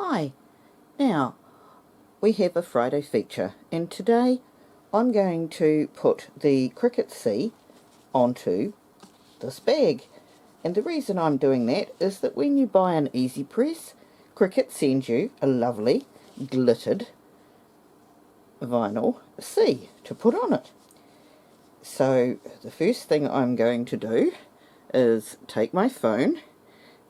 Hi, now we have a Friday feature, and today I'm going to put the Cricut C onto this bag. And the reason I'm doing that is that when you buy an Easy Press, Cricut sends you a lovely glittered vinyl C to put on it. So the first thing I'm going to do is take my phone,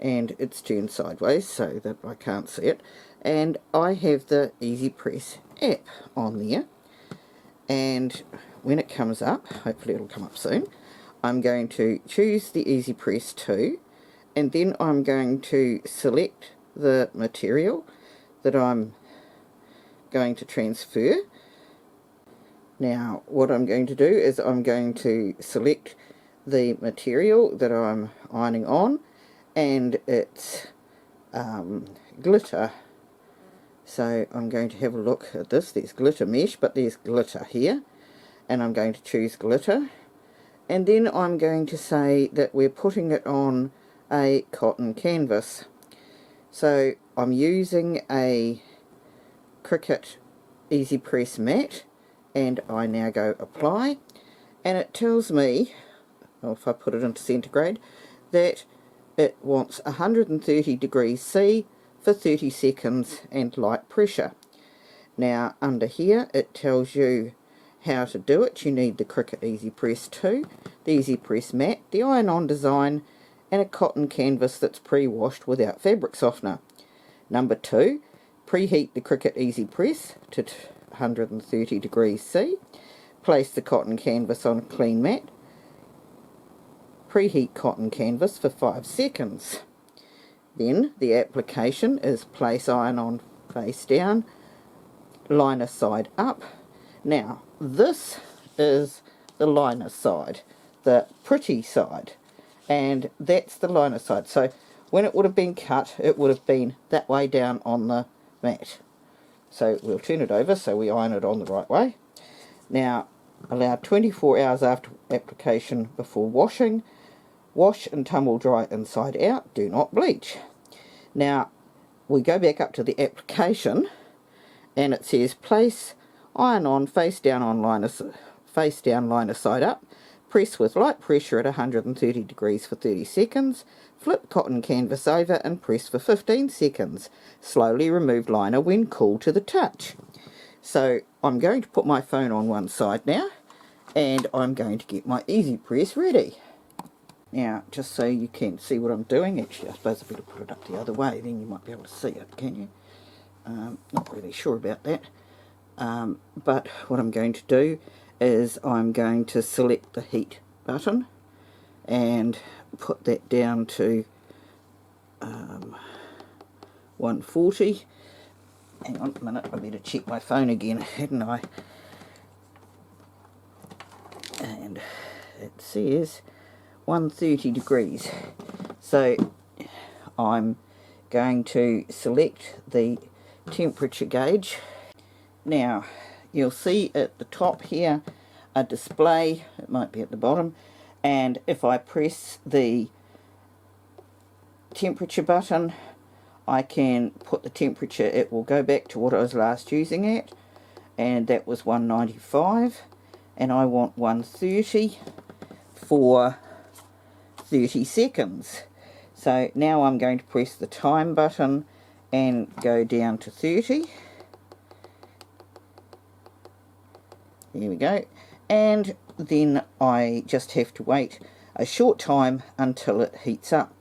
and it's turned sideways so that I can't see it, and I have the Easy Press app on there, and when it comes up, hopefully it'll come up soon, I'm going to choose the Easy Press 2, and then I'm going to select the material that I'm going to transfer. Now what I'm going to do is I'm going to select the material that I'm ironing on, and it's glitter. So I'm going to have a look at this. There's glitter mesh, but there's glitter here, and I'm going to choose glitter, and then I'm going to say that we're putting it on a cotton canvas. So I'm using a Cricut Easy Press mat, and I now go apply, and it tells me, well, if I put it into centigrade, that it wants 130 degrees C for 30 seconds and light pressure. Now under here it tells you how to do it. You need the Cricut Easy Press 2, the Easy Press mat, the iron-on design, and a cotton canvas that's pre-washed without fabric softener. Number 2, preheat the Cricut Easy Press to 130 degrees C. Place the cotton canvas on a clean mat. Preheat cotton canvas for 5 seconds. Then the application is place iron on face down, liner side up. Now this is the liner side, the pretty side, and that's the liner side. So when it would have been cut, it would have been that way down on the mat. So we'll turn it over so we iron it on the right way. Now allow 24 hours after application before washing. Wash and tumble dry inside out, do not bleach. Now we go back up to the application, and it says place iron on face down liner side up, press with light pressure at 130 degrees for 30 seconds, flip cotton canvas over and press for 15 seconds. Slowly remove liner when cool to the touch. So I'm going to put my phone on one side now, and I'm going to get my Easy Press ready. Now, just so you can see what I'm doing, actually I suppose I better put it up the other way, then you might be able to see it, can you? Not really sure about that. But what I'm going to do is I'm going to select the heat button and put that down to 140. Hang on a minute, I better check my phone again, hadn't I? And it says 130 degrees. So I'm going to select the temperature gauge. Now you'll see at the top here a display, it might be at the bottom, and if I press the temperature button I can put the temperature, it will go back to what I was last using at, and that was 195, and I want 130 for 30 seconds. So now I'm going to press the time button and go down to 30. There we go. And then I just have to wait a short time until it heats up.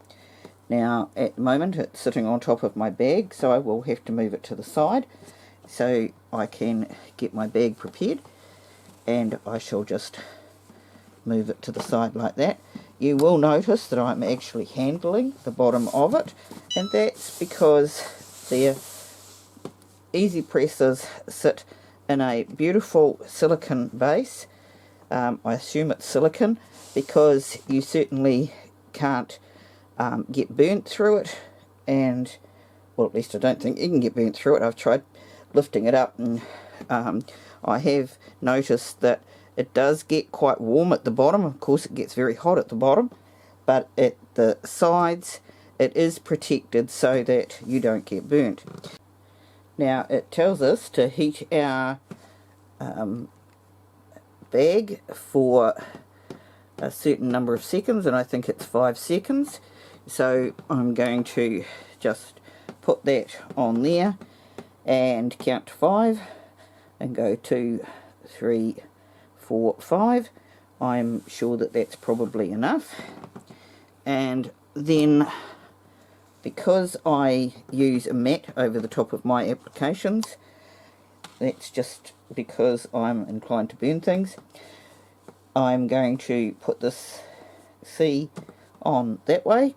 Now at the moment it's sitting on top of my bag, so I will have to move it to the side so I can get my bag prepared, and I shall just move it to the side like that. You will notice that I'm actually handling the bottom of it, and that's because the Easy Presses sit in a beautiful silicone base. I assume it's silicone because you certainly can't get burnt through it, and well, at least I don't think you can get burnt through it. I've tried lifting it up, and I have noticed that it does get quite warm at the bottom. Of course it gets very hot at the bottom, but at the sides it is protected so that you don't get burnt. Now it tells us to heat our bag for a certain number of seconds, and I think it's 5 seconds. So I'm going to just put that on there and count to 5 and go 2, 3, 4, 5. I'm sure that that's probably enough. And then, because I use a mat over the top of my applications, that's just because I'm inclined to burn things, I'm going to put this C on that way.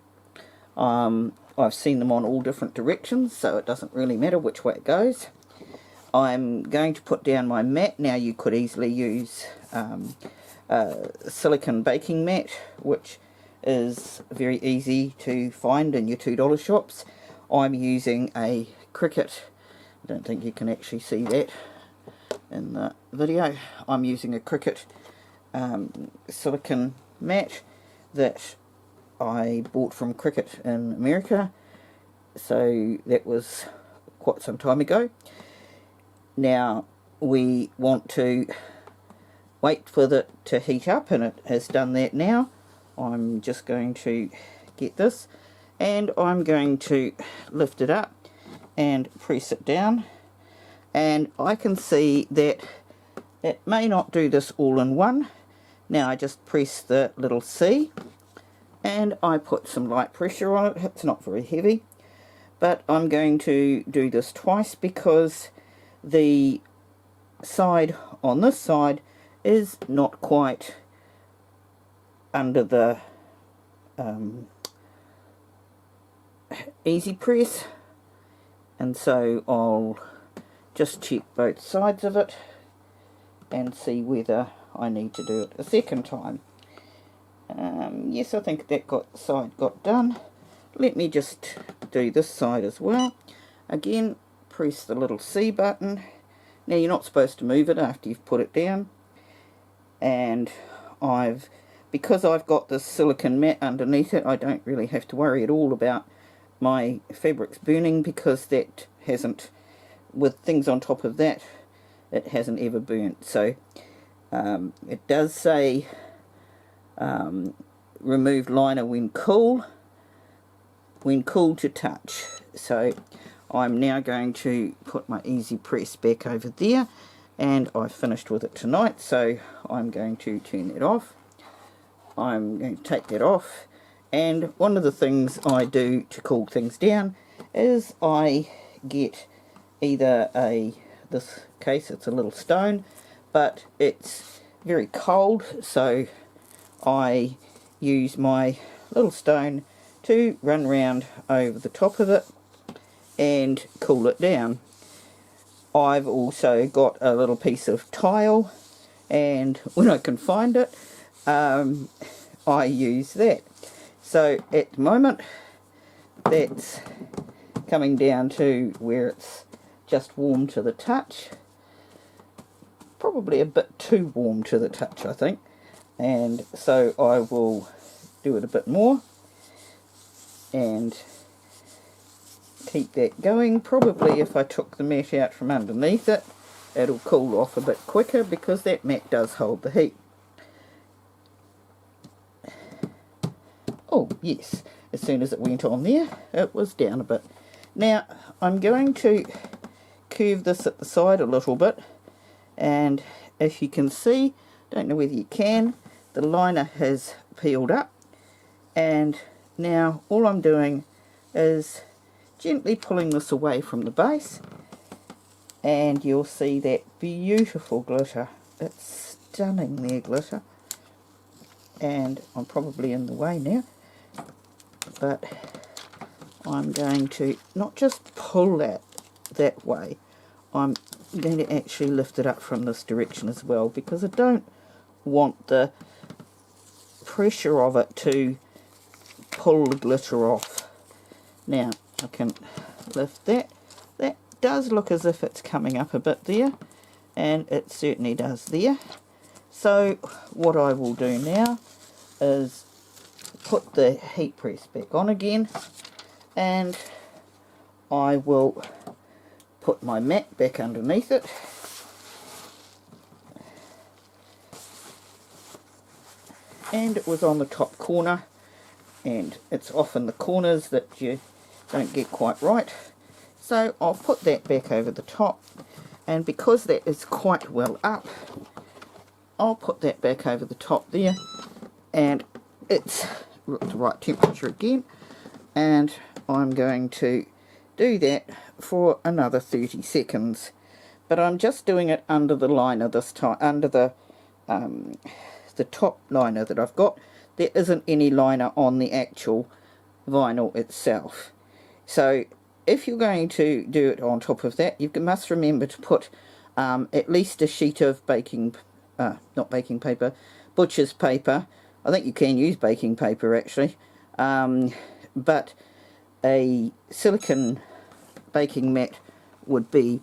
I've seen them on all different directions, so it doesn't really matter which way it goes. I'm going to put down my mat. Now you could easily use a silicone baking mat, which is very easy to find in your $2 shops. I'm using a cricut. I don't think you can actually see that in the video. I'm using a cricut silicone mat that I bought from Cricut in America, so that was quite some time ago. Now we want to wait for it to heat up, and it has done that now. I'm just going to get this and I'm going to lift it up and press it down, and I can see that it may not do this all in one. Now I just press the little C and I put some light pressure on it. It's not very heavy, but I'm going to do this twice because the side on this side is not quite under the easy press, and so I'll just check both sides of it and see whether I need to do it a second time. Yes, I think that side got done. Let me just do this side as well. Again, press the little C button. Now you're not supposed to move it after you've put it down, and because I've got this silicone mat underneath it, I don't really have to worry at all about my fabrics burning, because that hasn't, with things on top of that, it hasn't ever burnt. So it does say remove liner when cool to touch. So I'm now going to put my easy press back over there, and I finished with it tonight, so I'm going to turn it off. I'm going to take that off, and one of the things I do to cool things down is I get either this case it's a little stone, but it's very cold, so I use my little stone to run round over the top of it and cool it down. I've also got a little piece of tile, and when I can find it, I use that. So at the moment that's coming down to where it's just warm to the touch, probably a bit too warm to the touch, I think, and so I will do it a bit more and keep that going. Probably if I took the mat out from underneath it, it'll cool off a bit quicker, because that mat does hold the heat. Oh yes, as soon as it went on there, it was down a bit. Now I'm going to curve this at the side a little bit, and if you can see, don't know whether you can, the liner has peeled up, and now all I'm doing is gently pulling this away from the base, and you'll see that beautiful glitter. It's stunning there, glitter, and I'm probably in the way now, but I'm going to not just pull that way, I'm going to actually lift it up from this direction as well, because I don't want the pressure of it to pull the glitter off. Now I can lift that. That does look as if it's coming up a bit there, and it certainly does there. So what I will do now is put the heat press back on again, and I will put my mat back underneath it. And it was on the top corner, and it's often the corners that you don't get quite right. So I'll put that back over the top, and because that is quite well up, I'll put that back over the top there, and it's the right temperature again, and I'm going to do that for another 30 seconds. But I'm just doing it under the liner this time, under the top liner that I've got. There isn't any liner on the actual vinyl itself. So if you're going to do it on top of that, you must remember to put at least a sheet of not baking paper, butcher's paper. I think you can use baking paper actually, but a silicone baking mat would be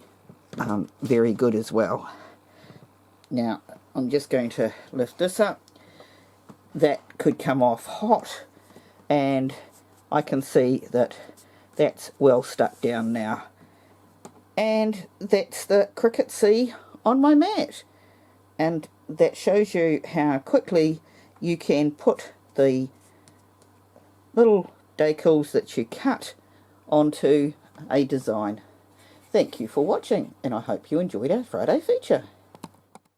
very good as well. Now I'm just going to lift this up. That could come off hot, and I can see that that's well stuck down now. And that's the Cricut C on my mat. And that shows you how quickly you can put the little decals that you cut onto a design. Thank you for watching, and I hope you enjoyed our Friday feature.